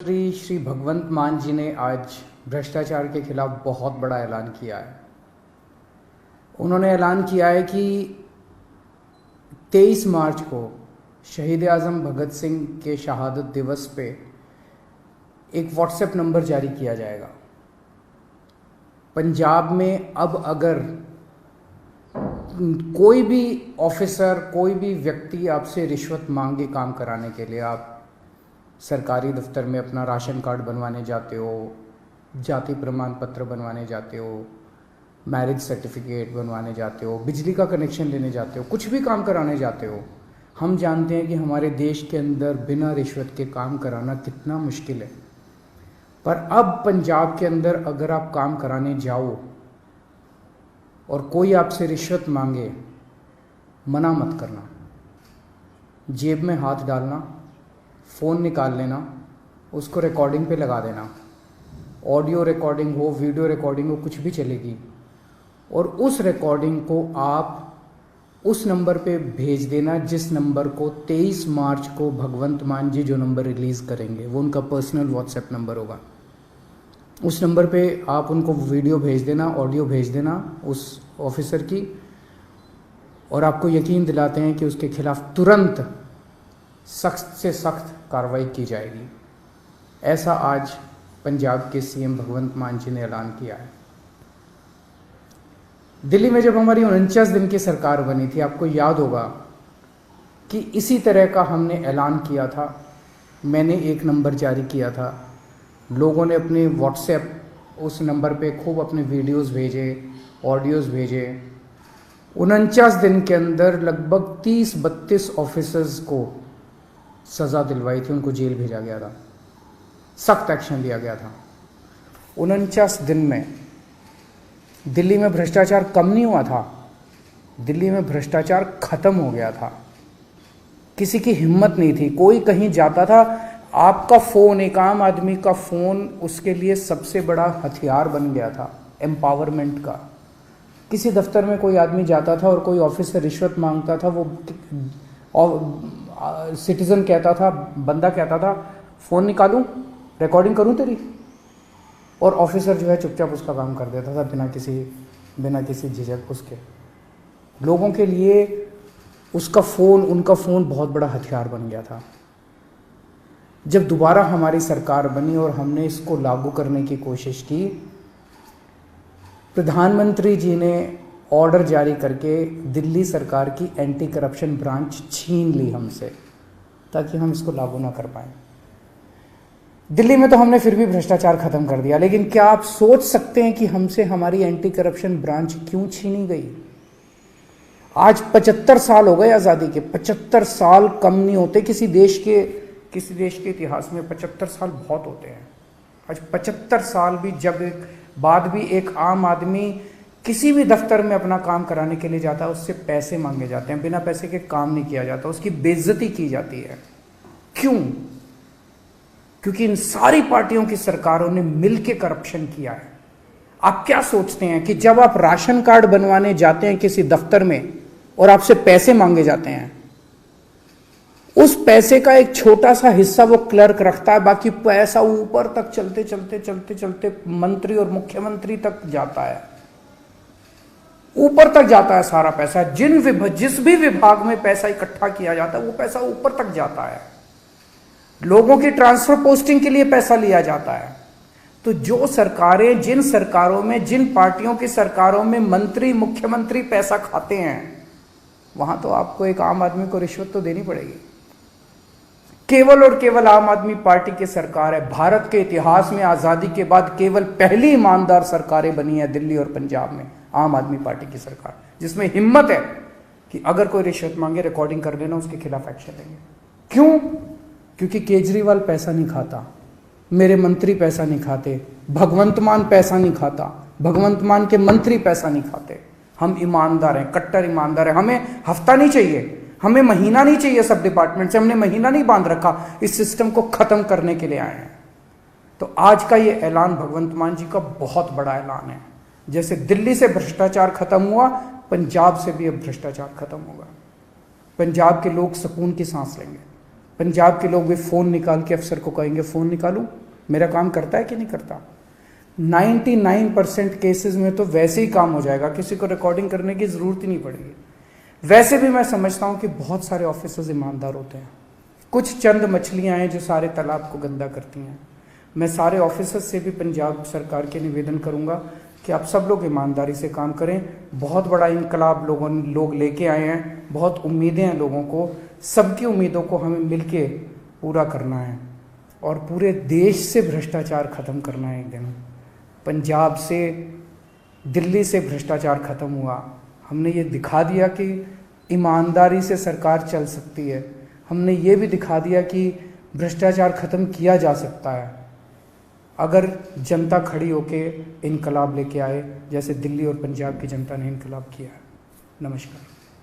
श्री भगवंत मान जी ने आज भ्रष्टाचार के खिलाफ बहुत बड़ा ऐलान किया है। उन्होंने ऐलान किया है कि 23 मार्च को शहीद आज़म भगत सिंह के शहादत दिवस पे एक व्हाट्सएप नंबर जारी किया जाएगा। पंजाब में अब अगर कोई भी ऑफिसर, कोई भी व्यक्ति आपसे रिश्वत मांगे काम कराने के लिए, आप सरकारी दफ्तर में अपना राशन कार्ड बनवाने जाते हो, जाति प्रमाण पत्र बनवाने जाते हो, मैरिज सर्टिफिकेट बनवाने जाते हो, बिजली का कनेक्शन लेने जाते हो, कुछ भी काम कराने जाते हो, हम जानते हैं कि हमारे देश के अंदर बिना रिश्वत के काम कराना कितना मुश्किल है। पर अब पंजाब के अंदर अगर आप काम कराने जाओ और कोई आपसे रिश्वत मांगे, मना मत करना, जेब में हाथ डालना, फ़ोन निकाल लेना, उसको रिकॉर्डिंग पे लगा देना। ऑडियो रिकॉर्डिंग हो, वीडियो रिकॉर्डिंग हो, कुछ भी चलेगी। और उस रिकॉर्डिंग को आप उस नंबर पे भेज देना जिस नंबर को 23 मार्च को भगवंत मान जी जो नंबर रिलीज़ करेंगे, वो उनका पर्सनल व्हाट्सएप नंबर होगा। उस नंबर पे आप उनको वीडियो भेज देना, ऑडियो भेज देना उस ऑफिसर की, और आपको यकीन दिलाते हैं कि उसके खिलाफ तुरंत सख्त से सख्त कार्रवाई की जाएगी। ऐसा आज पंजाब के सीएम भगवंत मान जी ने ऐलान किया है। दिल्ली में जब हमारी 49 दिन की सरकार बनी थी, आपको याद होगा कि इसी तरह का हमने ऐलान किया था। मैंने एक नंबर जारी किया था, लोगों ने अपने व्हाट्सएप उस नंबर पे खूब अपने वीडियोस भेजे, ऑडियोज़ भेजे। 49 दिन के अंदर लगभग 30-32 ऑफिसर्स को सज़ा दिलवाई थी, उनको जेल भेजा गया था, सख्त एक्शन लिया गया था। 49 दिन में दिल्ली में भ्रष्टाचार कम नहीं हुआ था, दिल्ली में भ्रष्टाचार खत्म हो गया था। किसी की हिम्मत नहीं थी, कोई कहीं जाता था, आपका फ़ोन, एक आम आदमी का फ़ोन उसके लिए सबसे बड़ा हथियार बन गया था एम्पावरमेंट का। किसी दफ्तर में कोई आदमी जाता था और कोई ऑफिस से रिश्वत मांगता था, वो सिटीज़न कहता था, बंदा कहता था, फ़ोन निकालूं, रिकॉर्डिंग करूं तेरी, और ऑफिसर जो है चुपचाप उसका काम कर देता था बिना किसी झिझक उसके। लोगों के लिए उसका फ़ोन, उनका फ़ोन बहुत बड़ा हथियार बन गया था। जब दोबारा हमारी सरकार बनी और हमने इसको लागू करने की कोशिश की, प्रधानमंत्री जी ने ऑर्डर जारी करके दिल्ली सरकार की एंटी करप्शन ब्रांच छीन ली हमसे, ताकि हम इसको लागू ना कर पाएं। दिल्ली में तो हमने फिर भी भ्रष्टाचार खत्म कर दिया, लेकिन क्या आप सोच सकते हैं कि हमसे हमारी एंटी करप्शन ब्रांच क्यों छीनी गई? आज 75 साल हो गए आज़ादी के। 75 साल कम नहीं होते किसी देश के इतिहास में। 75 साल बहुत होते हैं। आज 75 साल भी बाद भी एक आम आदमी किसी भी दफ्तर में अपना काम कराने के लिए जाता है, उससे पैसे मांगे जाते हैं, बिना पैसे के काम नहीं किया जाता, उसकी बेइज्जती की जाती है। क्यों? क्योंकि इन सारी पार्टियों की सरकारों ने मिलकर करप्शन किया है। आप क्या सोचते हैं कि जब आप राशन कार्ड बनवाने जाते हैं किसी दफ्तर में और आपसे पैसे मांगे जाते हैं, उस पैसे का एक छोटा सा हिस्सा वो क्लर्क रखता है, बाकी पैसा ऊपर तक चलते मंत्री और मुख्यमंत्री तक जाता है, ऊपर तक जाता है सारा पैसा। जिस भी विभाग में पैसा इकट्ठा किया जाता है, वो पैसा ऊपर तक जाता है। लोगों की ट्रांसफर पोस्टिंग के लिए पैसा लिया जाता है। तो जो सरकारें, जिन सरकारों में, जिन पार्टियों की सरकारों में मंत्री, मुख्यमंत्री पैसा खाते हैं, वहां तो आपको एक आम आदमी को रिश्वत तो देनी पड़ेगी। केवल और केवल आम आदमी पार्टी की सरकार है। भारत के इतिहास में आजादी के बाद केवल पहली ईमानदार सरकारें बनी है दिल्ली और पंजाब में, आम आदमी पार्टी की सरकार, जिसमें हिम्मत है कि अगर कोई रिश्वत मांगे, रिकॉर्डिंग कर देना, उसके खिलाफ एक्शन लेंगे। क्यों? क्योंकि केजरीवाल पैसा नहीं खाता, मेरे मंत्री पैसा नहीं खाते, भगवंत मान पैसा नहीं खाता, भगवंत मान के मंत्री पैसा नहीं खाते। हम ईमानदार हैं, कट्टर ईमानदार हैं। हमें हफ्ता नहीं चाहिए, हमें महीना नहीं चाहिए। सब डिपार्टमेंट से हमने महीना नहीं बांध रखा, इस सिस्टम को खत्म करने के लिए आए हैं। तो आज का ये ऐलान भगवंत मान जी का बहुत बड़ा ऐलान है। जैसे दिल्ली से भ्रष्टाचार खत्म हुआ, पंजाब से भी अब भ्रष्टाचार खत्म होगा। पंजाब के लोग सुकून की सांस लेंगे। पंजाब के लोग भी फ़ोन निकाल के अफसर को कहेंगे फ़ोन निकालूं, मेरा काम करता है कि नहीं करता। 99% केसेस में तो वैसे ही काम हो जाएगा, किसी को रिकॉर्डिंग करने की ज़रूरत ही नहीं पड़ेगी। वैसे भी मैं समझता हूँ कि बहुत सारे ऑफिसर्स ईमानदार होते हैं, कुछ चंद मछलियाँ हैं जो सारे तालाब को गंदा करती हैं। मैं सारे ऑफिसर्स से भी पंजाब सरकार के निवेदन करूँगा कि आप सब लोग ईमानदारी से काम करें। बहुत बड़ा इनकलाब लोग लेके आए हैं, बहुत उम्मीदें हैं लोगों को, सबकी उम्मीदों को हमें मिलके पूरा करना है और पूरे देश से भ्रष्टाचार खत्म करना है। एक दिन पंजाब से, दिल्ली से भ्रष्टाचार खत्म हुआ, हमने ये दिखा दिया कि ईमानदारी से सरकार चल सकती है, हमने ये भी दिखा दिया कि भ्रष्टाचार खत्म किया जा सकता है अगर जनता खड़ी होके इनकलाब लेके आए, जैसे दिल्ली और पंजाब की जनता ने इनकलाब किया है। नमस्कार।